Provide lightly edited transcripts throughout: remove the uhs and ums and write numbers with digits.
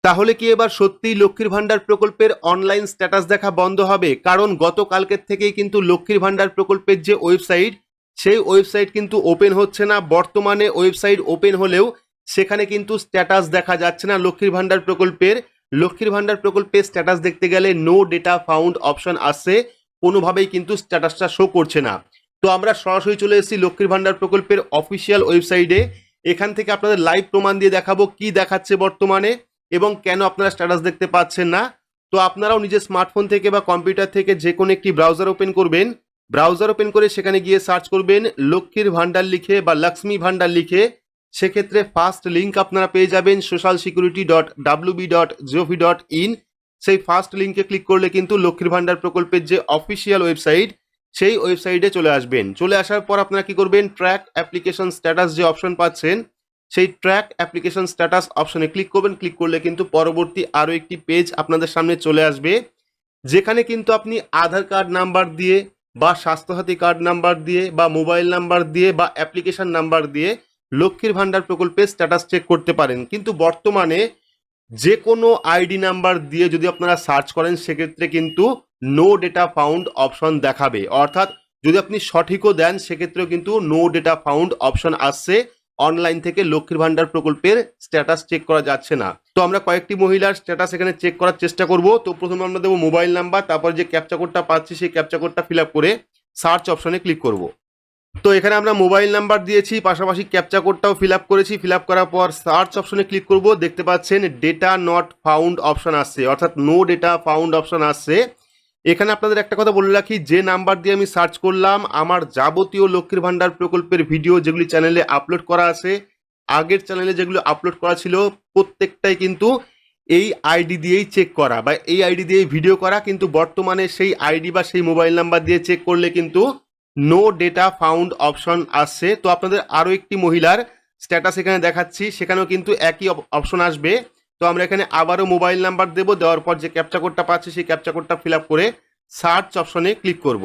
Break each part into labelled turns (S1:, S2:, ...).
S1: তাহলে কি এবার সত্যিই লক্ষ্মীর ভান্ডার প্রকল্পের অনলাইন স্ট্যাটাস দেখা বন্ধ হবে? কারণ গতকালকের থেকেই কিন্তু লক্ষ্মীর ভান্ডার প্রকল্পের যে ওয়েবসাইট, সেই ওয়েবসাইট কিন্তু ওপেন হচ্ছে না। বর্তমানে ওয়েবসাইট ওপেন হলেও সেখানে কিন্তু স্ট্যাটাস দেখা যাচ্ছে না লক্ষ্মীর ভান্ডার প্রকল্পের। লক্ষ্মীর ভান্ডার প্রকল্পের স্ট্যাটাস দেখতে গেলে নো ডেটা ফাউন্ড অপশন আসছে, কোনোভাবেই কিন্তু স্ট্যাটাসটা শো করছে না। তো আমরা সরাসরি চলে এসেছি লক্ষ্মীর ভান্ডার প্রকল্পের অফিসিয়াল ওয়েবসাইটে। এখান থেকে আপনাদের লাইভ প্রমাণ দিয়ে দেখাবো কি দেখাচ্ছে বর্তমানে এবং কেন আপনারা স্ট্যাটাস দেখতে পাচ্ছেন না। তো আপনারাও নিজের স্মার্টফোন থেকে বা কম্পিউটার থেকে যে কোনো একটি ব্রাউজার ওপেন করবেন। ব্রাউজার ওপেন করে সেখানে গিয়ে সার্চ করবেন লক্ষ্মীর ভান্ডার লিখে বা লক্ষ্মী ভান্ডার লিখে। সেক্ষেত্রে ফার্স্ট লিঙ্ক আপনারা পেয়ে যাবেন socialsecurity.wb.gov.in। সেই ফার্স্ট লিঙ্কে ক্লিক করলে কিন্তু লক্ষ্মীর ভান্ডার প্রকল্পের যে অফিসিয়াল ওয়েবসাইট, সেই ওয়েবসাইটে চলে আসবেন। চলে আসার পর আপনারা কি করবেন, ট্র্যাক অ্যাপ্লিকেশন স্ট্যাটাস যে অপশন পাচ্ছেন, সেই ট্র্যাক অ্যাপ্লিকেশন স্ট্যাটাস অপশনে ক্লিক করবেন। ক্লিক করলে কিন্তু পরবর্তী আরও একটি পেজ আপনাদের সামনে চলে আসবে, যেখানে কিন্তু আপনি আধার কার্ড নাম্বার দিয়ে বা স্বাস্থ্যসাথী কার্ড নাম্বার দিয়ে বা মোবাইল নাম্বার দিয়ে বা অ্যাপ্লিকেশন নাম্বার দিয়ে লক্ষ্মীর ভান্ডার প্রকল্পের স্ট্যাটাস চেক করতে পারেন। কিন্তু বর্তমানে যে কোনো আইডি নাম্বার দিয়ে যদি আপনারা সার্চ করেন সেক্ষেত্রে কিন্তু নো ডেটা ফাউন্ড অপশন দেখাবে। অর্থাৎ যদি আপনি সঠিকও দেন সেক্ষেত্রেও কিন্তু নো ডেটা ফাউন্ড অপশন আসছে, অনলাইন থেকে লক্ষ্মীর ভান্ডার প্রকল্পের স্ট্যাটাস চেক করা যাচ্ছে না। তো আমরা কয়েকটি মহিলার স্ট্যাটাস এখানে চেক করার চেষ্টা করব। তো প্রথমে আমরা দেবো মোবাইল নাম্বার, তারপর যে ক্যাপচা কোডটা পাচ্ছি সেই ক্যাপচা কোডটা ফিল আপ করে সার্চ অপশনে ক্লিক করব। তো এখানে আমরা মোবাইল নাম্বার দিয়েছি, পাশাপাশি ক্যাপচা কোডটাও ফিল আপ করেছি। ফিল আপ করার পর সার্চ অপশনে ক্লিক করব। দেখতে পাচ্ছেন ডেটা নট ফাউন্ড অপশন আসছে, অর্থাৎ নো ডেটা ফাউন্ড অপশন আসছে। এখানে আপনাদের একটা কথা বলে রাখি, যে নাম্বার দিয়ে আমি সার্চ করলাম, আমার যাবতীয় লক্ষ্মীর ভান্ডার প্রকল্পের ভিডিও যেগুলি চ্যানেলে আপলোড করা আছে, আগের চ্যানেলে যেগুলো আপলোড করা ছিল, প্রত্যেকটাই কিন্তু এই আইডি দিয়েই চেক করা বা এই আইডি দিয়েই ভিডিও করা। কিন্তু বর্তমানে সেই আইডি বা সেই মোবাইল নাম্বার দিয়ে চেক করলে কিন্তু নো ডেটা ফাউন্ড অপশন আসছে। তো আপনাদের আরও একটি মহিলার স্ট্যাটাস এখানে দেখাচ্ছি, সেখানেও কিন্তু একই অপশন আসবে। তো আমরা এখানে আবারও মোবাইল নাম্বার দেবো, দেওয়ার পর যে ক্যাপচা কোডটা পাচ্ছি সেই ক্যাপচা কোডটা ফিল আপ করে সার্চ অপশনে ক্লিক করব।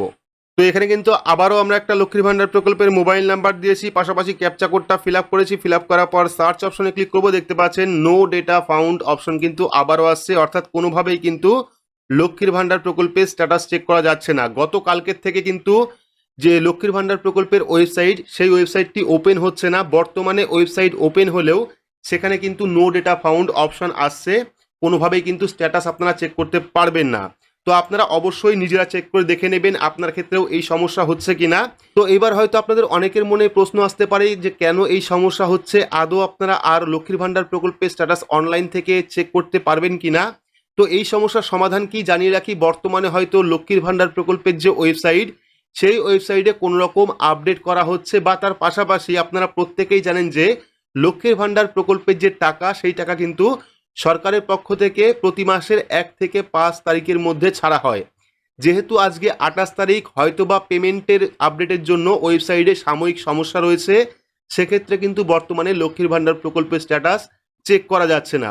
S1: তো এখানে কিন্তু আবারও আমরা একটা লক্ষ্মীর ভান্ডার প্রকল্পের মোবাইল নাম্বার দিয়েছি, পাশাপাশি ক্যাপচা কোডটা ফিল আপ করেছি। ফিল আপ করার পর সার্চ অপশনে ক্লিক করব। দেখতে পাচ্ছেন নো ডেটা ফাউন্ড অপশন কিন্তু আবারও আসছে, অর্থাৎ কোনোভাবেই কিন্তু লক্ষ্মীর ভান্ডার প্রকল্পের স্ট্যাটাস চেক করা যাচ্ছে না। গতকালকের থেকে কিন্তু যে লক্ষ্মীর ভান্ডার প্রকল্পের ওয়েবসাইট, সেই ওয়েবসাইটটি ওপেন হচ্ছে না। বর্তমানে ওয়েবসাইট ওপেন হলেও সেখানে কিন্তু নো ডেটা ফাউন্ড অপশন আসছে, কোনোভাবেই কিন্তু স্ট্যাটাস আপনারা চেক করতে পারবেন না। তো আপনারা অবশ্যই নিজেরা চেক করে দেখে নেবেন আপনার ক্ষেত্রেও এই সমস্যা হচ্ছে কিনা। তো এবার হয়তো আপনাদের অনেকের মনে প্রশ্ন আসতে পারে যে কেন এই সমস্যা হচ্ছে, আদৌ আপনারা আর লক্ষ্মীর ভান্ডার প্রকল্পের স্ট্যাটাস অনলাইন থেকে চেক করতে পারবেন কিনা। তো এই সমস্যার সমাধান কি জানিয়ে রাখি, বর্তমানে হয়তো লক্ষ্মীর ভান্ডার প্রকল্পের যে ওয়েবসাইট, সেই ওয়েবসাইটে কোনো রকম আপডেট করা হচ্ছে, বা তার পাশাপাশি আপনারা প্রত্যেকেই জানেন যে লক্ষ্মীর ভান্ডার প্রকল্পের যে টাকা, সেই টাকা কিন্তু সরকারের পক্ষ থেকে প্রতি মাসের 1 থেকে 5 তারিখের মধ্যে ছাড়া হয়। যেহেতু আজকে 28 তারিখ, হয়তোবা পেমেন্টের আপডেটের জন্য ওয়েবসাইটে সাময়িক সমস্যা রয়েছে, সেক্ষেত্রে কিন্তু বর্তমানে লক্ষ্মীর ভান্ডার প্রকল্পের স্ট্যাটাস চেক করা যাচ্ছে না,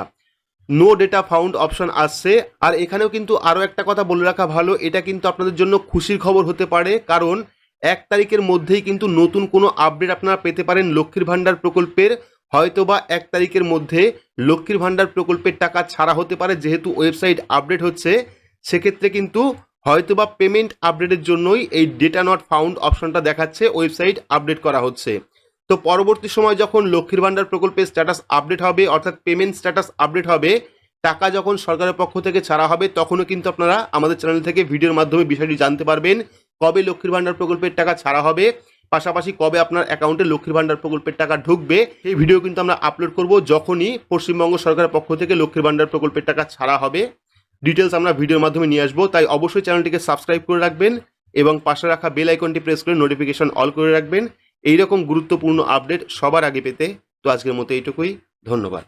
S1: নো ডেটা ফাউন্ড অপশন আসছে। আর এখানেও কিন্তু আরও একটা কথা বলে রাখা ভালো, এটা কিন্তু আপনাদের জন্য খুশির খবর হতে পারে, কারণ 1 তারিখের মধ্যেই কিন্তু নতুন কোনো আপডেট আপনারা পেতে পারেন লক্ষ্মীর ভান্ডার প্রকল্পের। হয়তোবা 1 তারিখের মধ্যে লক্ষ্মীর ভান্ডার প্রকল্পের টাকা ছাড়া হতে পারে, যেহেতু ওয়েবসাইট আপডেট হচ্ছে। সেক্ষেত্রে কিন্তু হয়তোবা পেমেন্ট আপডেটের জন্যই এই ডেটা নট ফাউন্ড অপশনটা দেখাচ্ছে, ওয়েবসাইট আপডেট করা হচ্ছে। তো পরবর্তী সময় যখন লক্ষ্মীর ভান্ডার প্রকল্পের স্ট্যাটাস আপডেট হবে, অর্থাৎ পেমেন্ট স্ট্যাটাস আপডেট হবে, টাকা যখন সরকারের পক্ষ থেকে ছাড়া হবে, তখনও কিন্তু আপনারা আমাদের চ্যানেল থেকে ভিডিওর মাধ্যমে বিষয়টি জানতে পারবেন, কবে লক্ষ্মীর ভান্ডার প্রকল্পের টাকা ছাড়া হবে, পাশাপাশি কবে আপনার অ্যাকাউন্টে লক্ষ্মীর ভান্ডার প্রকল্পের টাকা ঢুকবে। এই ভিডিও কিন্তু আমরা আপলোড করব যখনই পশ্চিমবঙ্গ সরকারের পক্ষ থেকে লক্ষ্মীর ভান্ডার প্রকল্পের টাকা ছাড়া হবে। ডিটেলস আমরা ভিডিওর মাধ্যমে নিয়ে আসবো, তাই অবশ্যই চ্যানেলটিকে সাবস্ক্রাইব করে রাখবেন এবং পাশে রাখা বেল আইকনটি প্রেস করে নোটিফিকেশন অল করে রাখবেন এইরকম গুরুত্বপূর্ণ আপডেট সবার আগে পেতে। তো আজকের মতো এইটুকুই, ধন্যবাদ।